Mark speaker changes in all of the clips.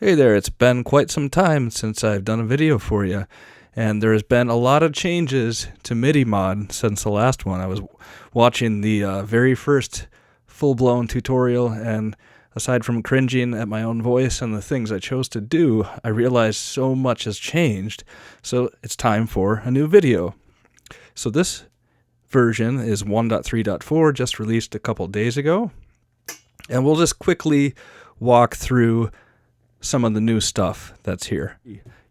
Speaker 1: Hey there, it's been quite some time since I've done a video for you, and there has been a lot of changes to MIDI Mod since the last one. I was watching the very first full-blown tutorial, and aside from cringing at my own voice and the things I chose to do, I realized so much has changed, so it's time for a new video. So this version is 1.3.4, just released a couple days ago, and we'll just quickly walk through some of the new stuff that's here.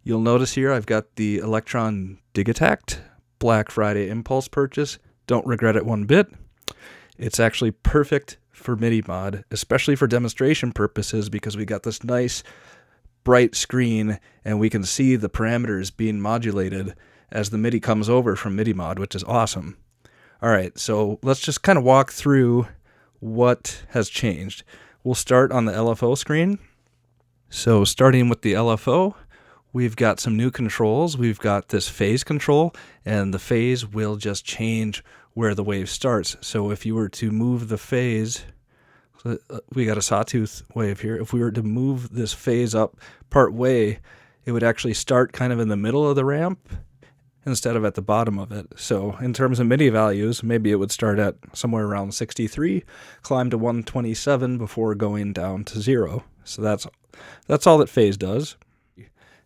Speaker 1: You'll notice here I've got the Elektron Digitakt Black Friday impulse purchase. Don't regret it one bit. It's actually perfect for MIDI Mod, especially for demonstration purposes, because we got this nice bright screen and we can see the parameters being modulated as the MIDI comes over from MIDI Mod, which is awesome. Alright, so let's just kind of walk through what has changed. We'll start on the LFO screen. So starting with the LFO, we've got some new controls. We've got this phase control, and the phase will just change where the wave starts. So if you were to move the phase, we got a sawtooth wave here. If we were to move this phase up part way, it would actually start kind of in the middle of the ramp instead of at the bottom of it. So in terms of MIDI values, maybe it would start at somewhere around 63, climb to 127 before going down to 0. So that's all that phase does.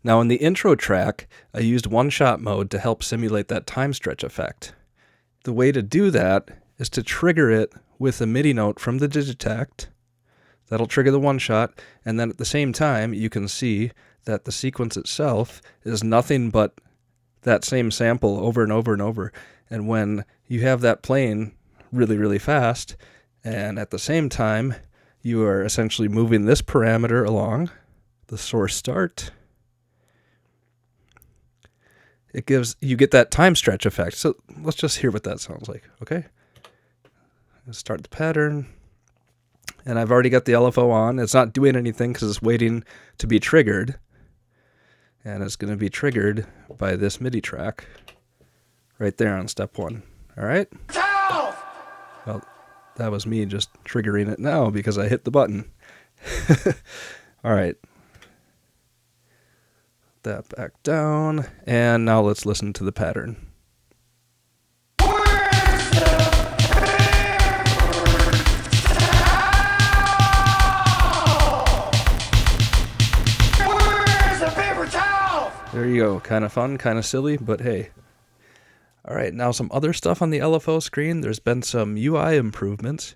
Speaker 1: Now in the intro track, I used one-shot mode to help simulate that time stretch effect. The way to do that is to trigger it with a MIDI note from the Digitakt. That'll trigger the one-shot, and then at the same time you can see that the sequence itself is nothing but that same sample over and over and over. And when you have that playing really, really fast, and at the same time you are essentially moving this parameter along, the source start, you get that time stretch effect. So let's just hear what that sounds like, okay? Let's start the pattern, and I've already got the LFO on. It's not doing anything because it's waiting to be triggered, and it's going to be triggered by this MIDI track right there on step 1, all right? Well, that was me just triggering it now because I hit the button. All right. That back down, and now let's listen to the pattern. There you go. Kind of fun, kind of silly, but hey. All right, now some other stuff on the LFO screen. There's been some UI improvements.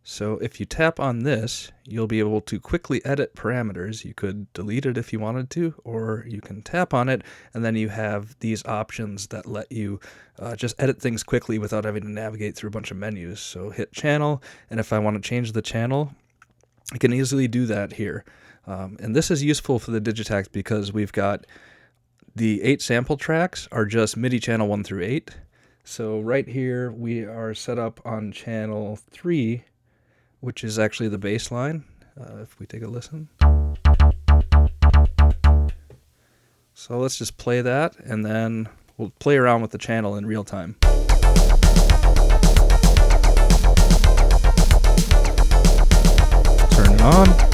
Speaker 1: So if you tap on this, you'll be able to quickly edit parameters. You could delete it if you wanted to, or you can tap on it, and then you have these options that let you just edit things quickly without having to navigate through a bunch of menus. So hit channel, and if I want to change the channel, I can easily do that here. And this is useful for the Digitakt because we've got the 8 sample tracks are just MIDI channel 1 through 8. So right here we are set up on channel 3, which is actually the bass line. If we take a listen. So let's just play that, and then we'll play around with the channel in real time. Turn it on.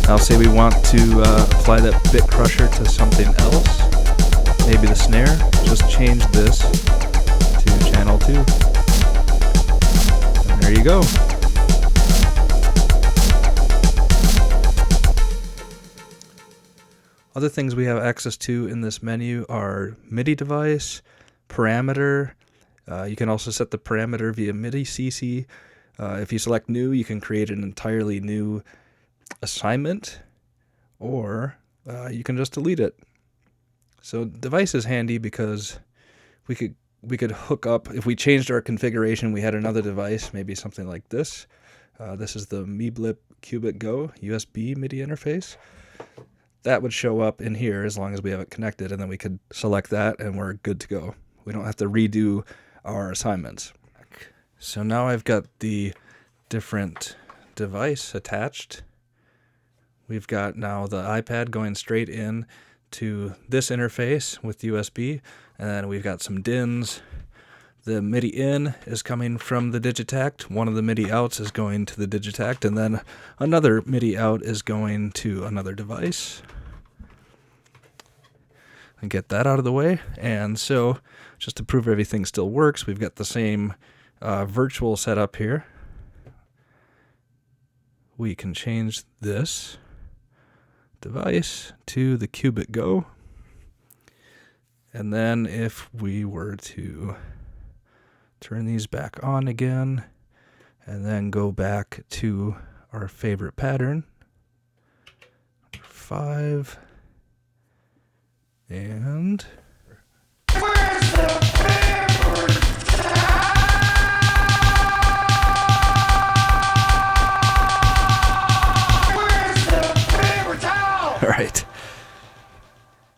Speaker 1: Now say we want to apply that bit crusher to something else, maybe the snare, just change this to channel 2. And there you go. Other things we have access to in this menu are MIDI device, parameter. You can also set the parameter via MIDI CC. If you select new, you can create an entirely new assignment, or you can just delete it. So device is handy because we could hook up, if we changed our configuration, we had another device, maybe something like this. This is the MeeBlip Cubit Go USB MIDI interface. That would show up in here as long as we have it connected, and then we could select that and we're good to go. We don't have to redo our assignments. So now I've got the different device attached. We've got now the iPad going straight in to this interface with USB, and then we've got some DINs. The MIDI in is coming from the Digitakt. One of the MIDI outs is going to the Digitakt, and then another MIDI out is going to another device. And get that out of the way. And so, just to prove everything still works, we've got the same virtual setup here. We can change this device to the Cubit Go. And then if we were to turn these back on again, and then go back to our favorite pattern, 5, and all right.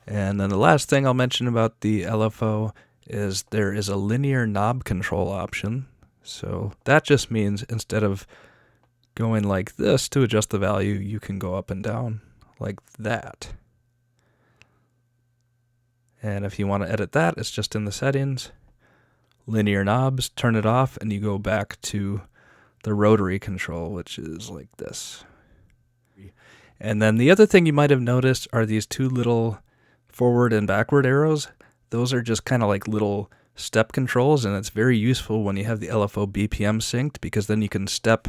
Speaker 1: And then the last thing I'll mention about the LFO is there is a linear knob control option. So that just means instead of going like this to adjust the value, you can go up and down like that. And if you want to edit that, it's just in the settings, linear knobs, turn it off, and you go back to the rotary control, which is like this. And then the other thing you might have noticed are these two little forward and backward arrows. Those are just kind of like little step controls, and it's very useful when you have the LFO BPM synced, because then you can step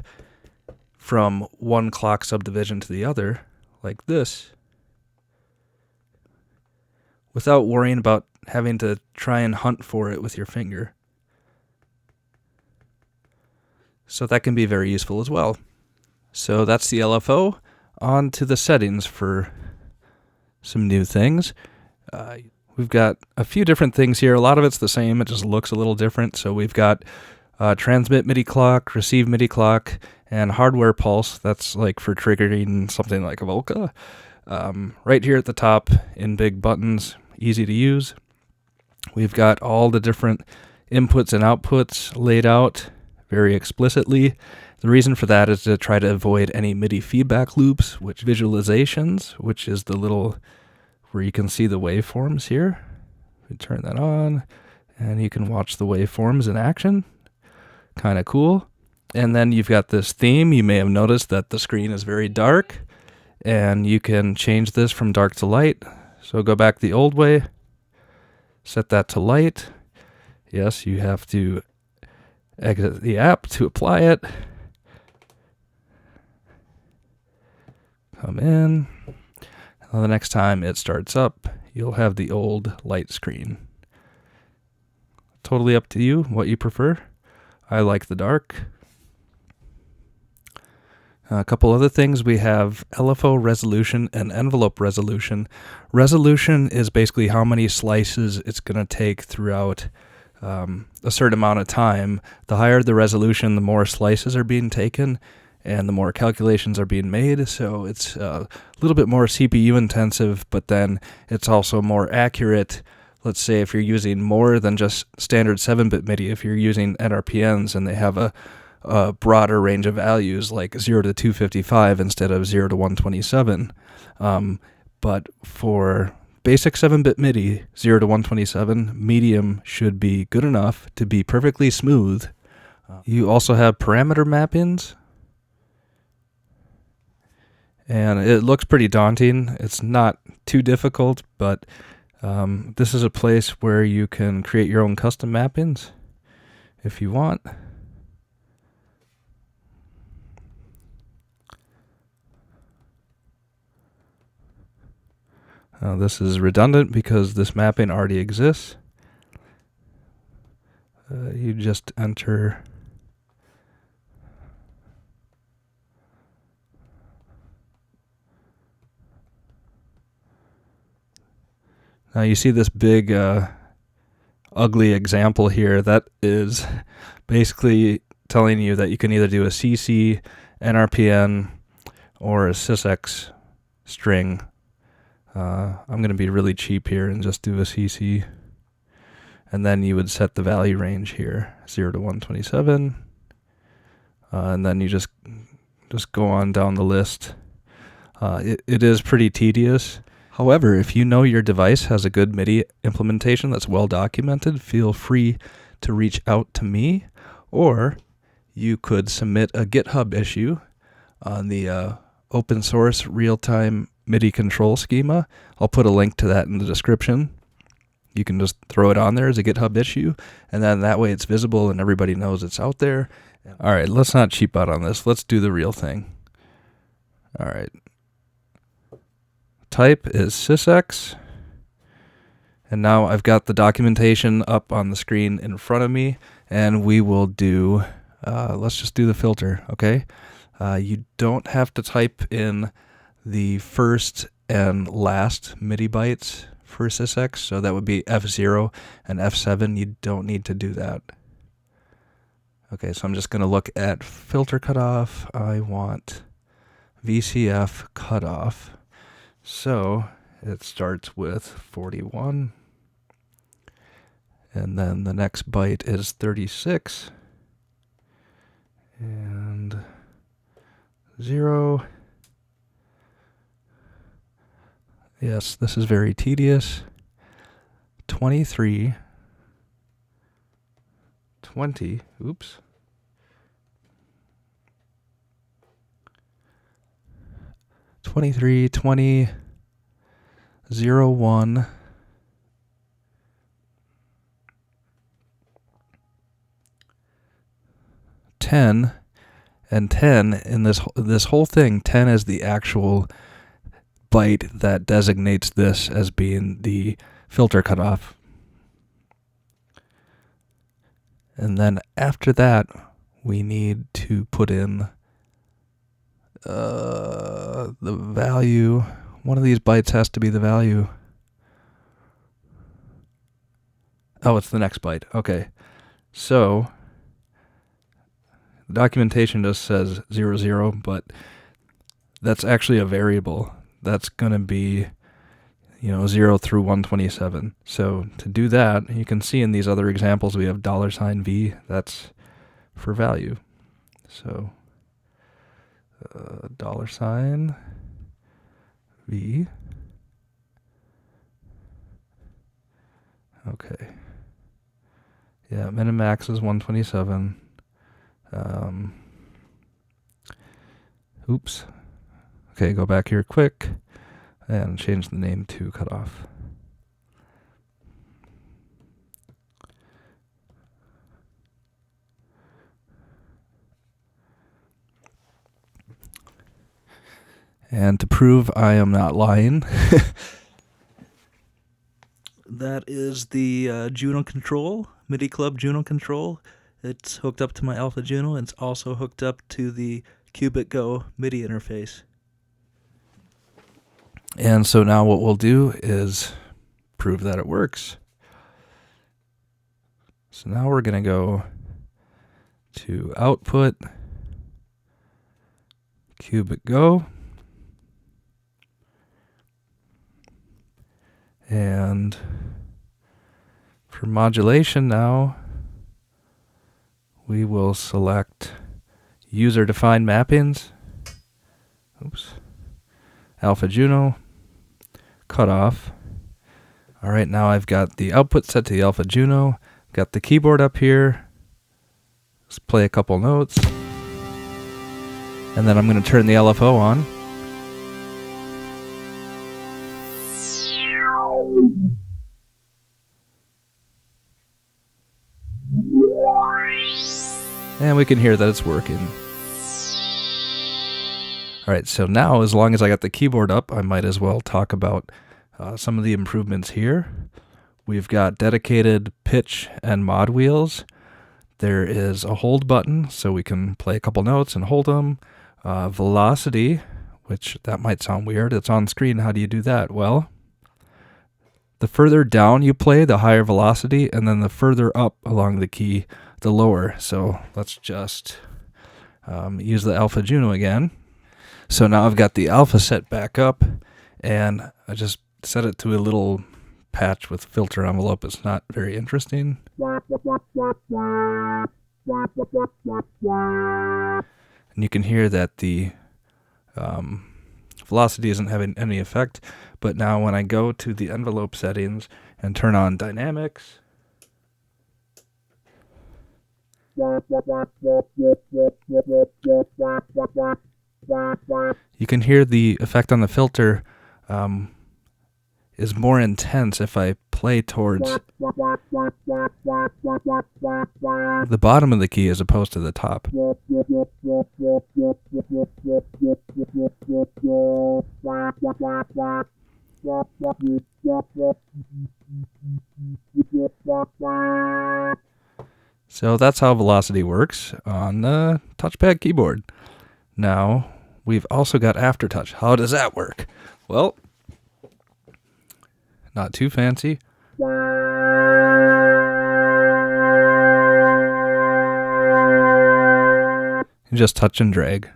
Speaker 1: from one clock subdivision to the other, like this, without worrying about having to try and hunt for it with your finger. So that can be very useful as well. So that's the LFO. On to the settings for some new things. We've got a few different things here. A lot of it's the same. It just looks a little different. So we've got transmit MIDI clock, receive MIDI clock, and hardware pulse. That's like for triggering something like a Volca. Right here at the top in big buttons, easy to use. We've got all the different inputs and outputs laid out very explicitly. The reason for that is to try to avoid any MIDI feedback loops, which visualizations, which is the little where you can see the waveforms here. We turn that on, and you can watch the waveforms in action. Kind of cool. And then you've got this theme. You may have noticed that the screen is very dark, and you can change this from dark to light. So go back the old way, set that to light. Yes, you have to exit the app to apply it. Come in. And the next time it starts up, you'll have the old light screen. Totally up to you, what you prefer. I like the dark. A couple other things. We have LFO resolution and envelope resolution. Resolution is basically how many slices it's going to take throughout a certain amount of time. The higher the resolution, the more slices are being taken, and the more calculations are being made. So it's a little bit more CPU intensive, but then it's also more accurate. Let's say if you're using more than just standard 7-bit MIDI, if you're using NRPNs and they have a broader range of values like 0 to 255 instead of 0 to 127. But for basic 7-bit MIDI, 0 to 127, medium should be good enough to be perfectly smooth. You also have parameter mappings. And it looks pretty daunting. It's not too difficult, but this is a place where you can create your own custom mappings if you want. This is redundant because this mapping already exists. You just enter now you see this big ugly example here. That is basically telling you that you can either do a CC, NRPN, or a SysX string. I'm going to be really cheap here and just do a CC. And then you would set the value range here, 0 to 127. and then you just go on down the list. It is pretty tedious. However, if you know your device has a good MIDI implementation that's well documented, feel free to reach out to me, or you could submit a GitHub issue on the open source real-time MIDI control schema. I'll put a link to that in the description. You can just throw it on there as a GitHub issue, and then that way it's visible and everybody knows it's out there. All right, let's not cheap out on this. Let's do the real thing. All right. Type is sysx. And now I've got the documentation up on the screen in front of me, and we will do, let's just do the filter, okay? You don't have to type in the first and last MIDI bytes for sysx, so that would be F0 and F7. You don't need to do that. Okay, so I'm just going to look at filter cutoff. I want VCF cutoff. So it starts with 41. And then the next byte is 36. And 0. Yes, this is very tedious. 23. 20. Oops. 23, 20, 0, 1. 10, and 10 in this whole thing, 10 is the actual byte that designates this as being the filter cutoff. And then after that, we need to put in the value. One of these bytes has to be the value. Oh, it's the next byte. Okay. So the documentation just says 00, 0, but that's actually a variable. That's going to be, 0 through 127. So to do that, you can see in these other examples we have $V. That's for value. So $V. Okay. Yeah, min and max is 127. Oops. Okay, go back here quick and change the name to cutoff. And to prove I am not lying, that is the Juno control, MIDI Club Juno control. It's hooked up to my Alpha Juno, and it's also hooked up to the Cubit Go MIDI interface. And so now what we'll do is prove that it works. So now we're going to go to Output, Cubit Go, and for modulation now, we will select user-defined mappings. Oops. Alpha Juno, cutoff. All right, now I've got the output set to the Alpha Juno. Got the keyboard up here. Let's play a couple notes. And then I'm going to turn the LFO on. And we can hear that it's working. All right, so now as long as I got the keyboard up, I might as well talk about some of the improvements here. We've got dedicated pitch and mod wheels. There is a hold button, so we can play a couple notes and hold them. Velocity, which that might sound weird. It's on screen. How do you do that? Well, the further down you play, the higher velocity, and then the further up along the key, the lower. So let's just use the Alpha Juno again. So now I've got the alpha set back up, and I just set it to a little patch with filter envelope. It's not very interesting. And you can hear that the velocity isn't having any effect, but now when I go to the envelope settings and turn on dynamics, you can hear the effect on the filter is more intense if I play towards the bottom of the key as opposed to the top. So that's how velocity works on the touchpad keyboard. Now, we've also got aftertouch. How does that work? Well, not too fancy. You just touch and drag.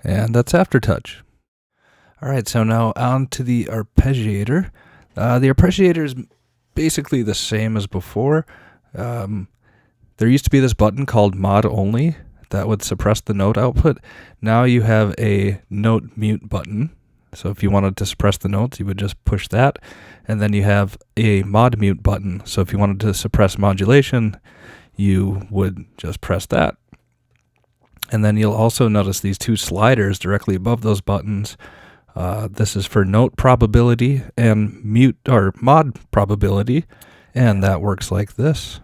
Speaker 1: And that's aftertouch. Alright, so now on to the Arpeggiator. The Arpeggiator is basically the same as before. There used to be this button called Mod Only that would suppress the note output. Now you have a note mute button. So if you wanted to suppress the notes, you would just push that. And then you have a mod mute button. So if you wanted to suppress modulation, you would just press that. And then you'll also notice these two sliders directly above those buttons. This is for note probability and mute or mod probability, and that works like this.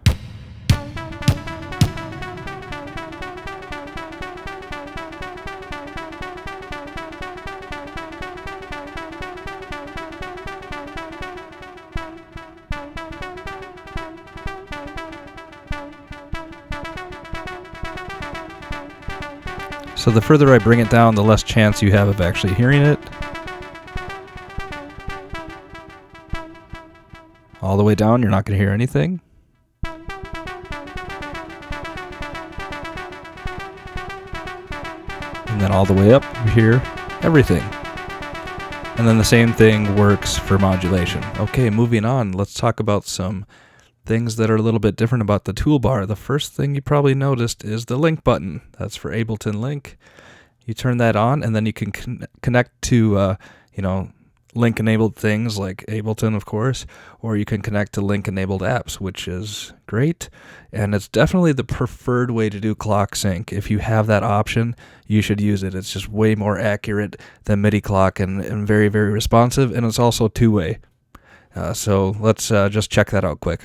Speaker 1: So the further I bring it down, the less chance you have of actually hearing it. All the way down, you're not going to hear anything. And then all the way up, you hear everything. And then the same thing works for modulation. Okay, moving on, let's talk about some things that are a little bit different about the toolbar. The first thing you probably noticed is the link button. That's for Ableton Link. You turn that on, and then you can connect to, link-enabled things like Ableton, of course, or you can connect to link-enabled apps, which is great. And it's definitely the preferred way to do clock sync. If you have that option, you should use it. It's just way more accurate than MIDI clock and very, very responsive, and it's also two-way. So let's just check that out quick.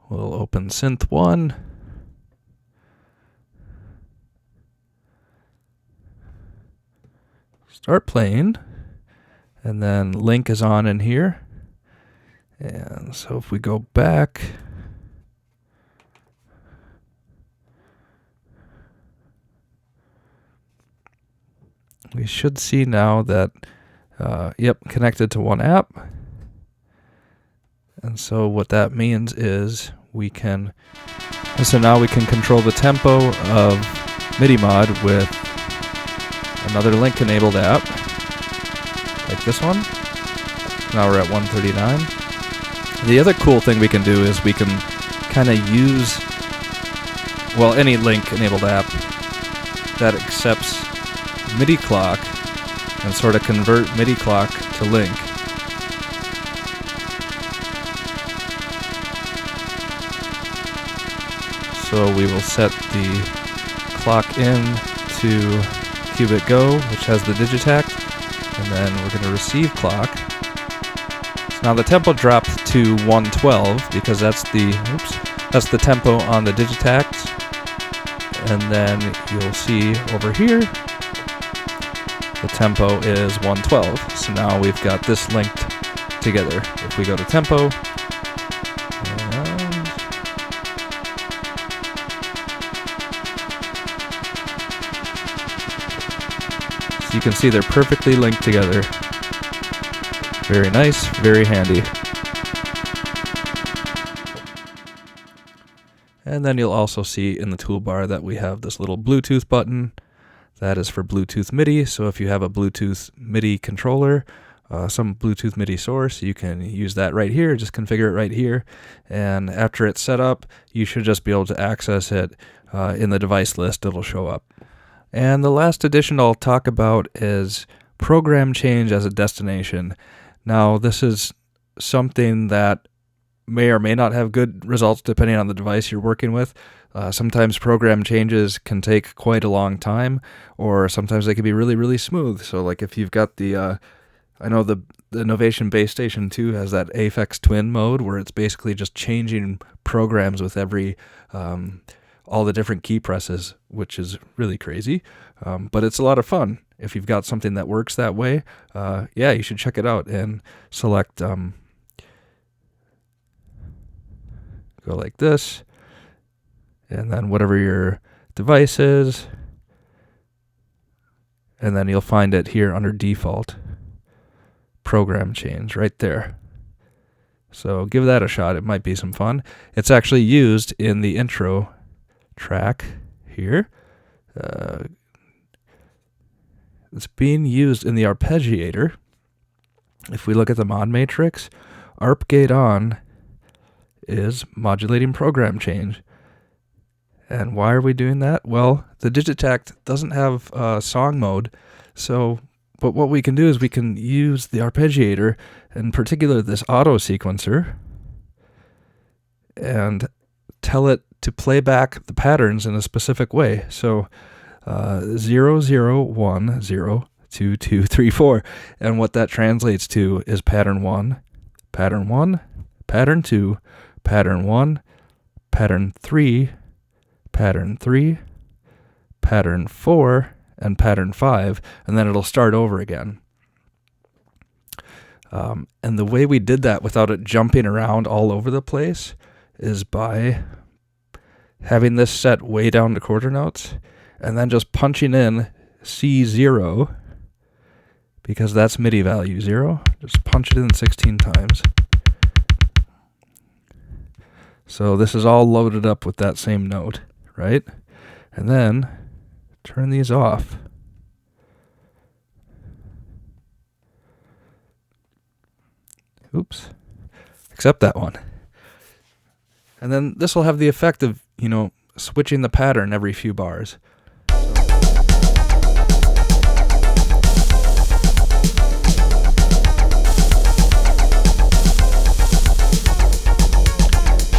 Speaker 1: We'll open Synth One. Start playing. And then link is on in here. And so if we go back, we should see now that, connected to one app. And so what that means is so now we can control the tempo of MIDI Mod with another link-enabled app, like this one. Now we're at 139. The other cool thing we can do is we can kind of use, any link-enabled app that accepts MIDI clock and sort of convert MIDI clock to link. So we will set the clock in to Cubit Go, which has the Digitakt, and then we're going to receive clock. So now the tempo dropped to 112 because that's the tempo on the Digitakt. And then you'll see over here the tempo is 112. So now we've got this linked together. If we go to tempo, you can see they're perfectly linked together. Very nice, very handy. And then you'll also see in the toolbar that we have this little Bluetooth button. That is for Bluetooth MIDI. So if you have a Bluetooth MIDI controller, some Bluetooth MIDI source, you can use that right here. Just configure it right here. And after it's set up, you should just be able to access it in the device list. It'll show up. And the last addition I'll talk about is program change as a destination. Now, this is something that may or may not have good results depending on the device you're working with. Sometimes program changes can take quite a long time, or sometimes they can be really, really smooth. So like if you've got the, I know the Novation Base Station 2 has that Aphex Twin mode where it's basically just changing programs with every, all the different key presses, which is really crazy. But it's a lot of fun. If you've got something that works that way, yeah, you should check it out and select, go like this, and then whatever your device is, and then you'll find it here under default, program change right there. So give that a shot, it might be some fun. It's actually used in the intro track here. It's being used in the Arpeggiator. If we look at the mod matrix, ARP gate on is modulating program change. And why are we doing that? Well, the Digitakt doesn't have song mode, but what we can do is we can use the Arpeggiator, in particular this auto sequencer, and tell it to play back the patterns in a specific way. So 0, 0, 1, 0, 2, 2, 3, 4. And what that translates to is pattern 1, pattern 1, pattern 2, pattern 1, pattern 3, pattern 3, pattern 4, and pattern 5, and then it'll start over again. And the way we did that without it jumping around all over the place is by having this set way down to quarter notes, and then just punching in C0, because that's MIDI value 0. Just punch it in 16 times. So this is all loaded up with that same note, right? And then turn these off. Oops. Except that one. And then this will have the effect of, switching the pattern every few bars.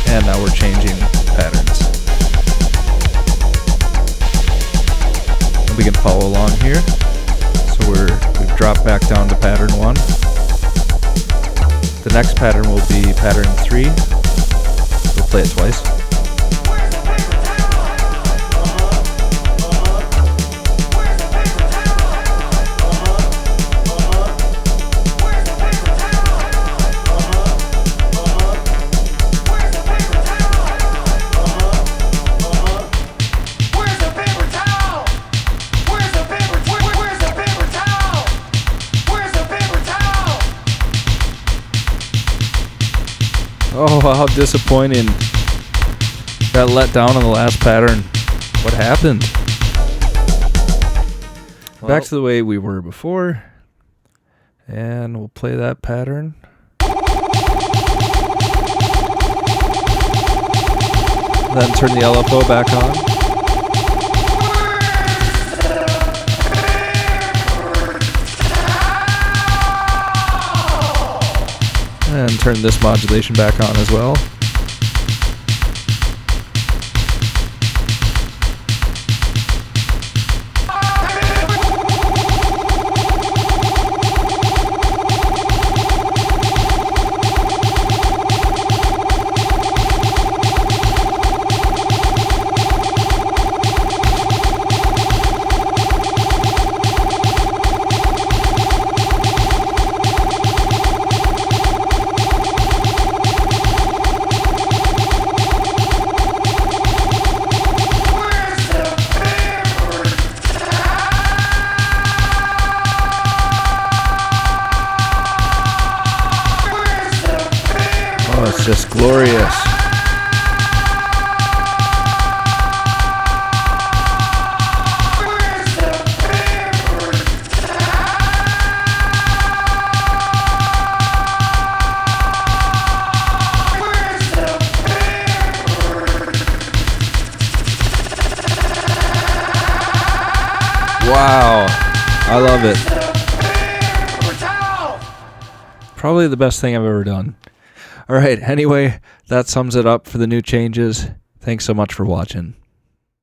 Speaker 1: And now we're changing patterns. And we can follow along here. So we've dropped back down to pattern 1. The next pattern will be pattern 3. We'll play it twice. Oh, how disappointing. Got let down on the last pattern. What happened? Well, back to the way we were before. And we'll play that pattern. Then turn the LFO back on. And turn this modulation back on as well. Oh, it's just glorious. Wow, I love it. Probably the best thing I've ever done. All right, anyway, that sums it up for the new changes. Thanks so much for watching.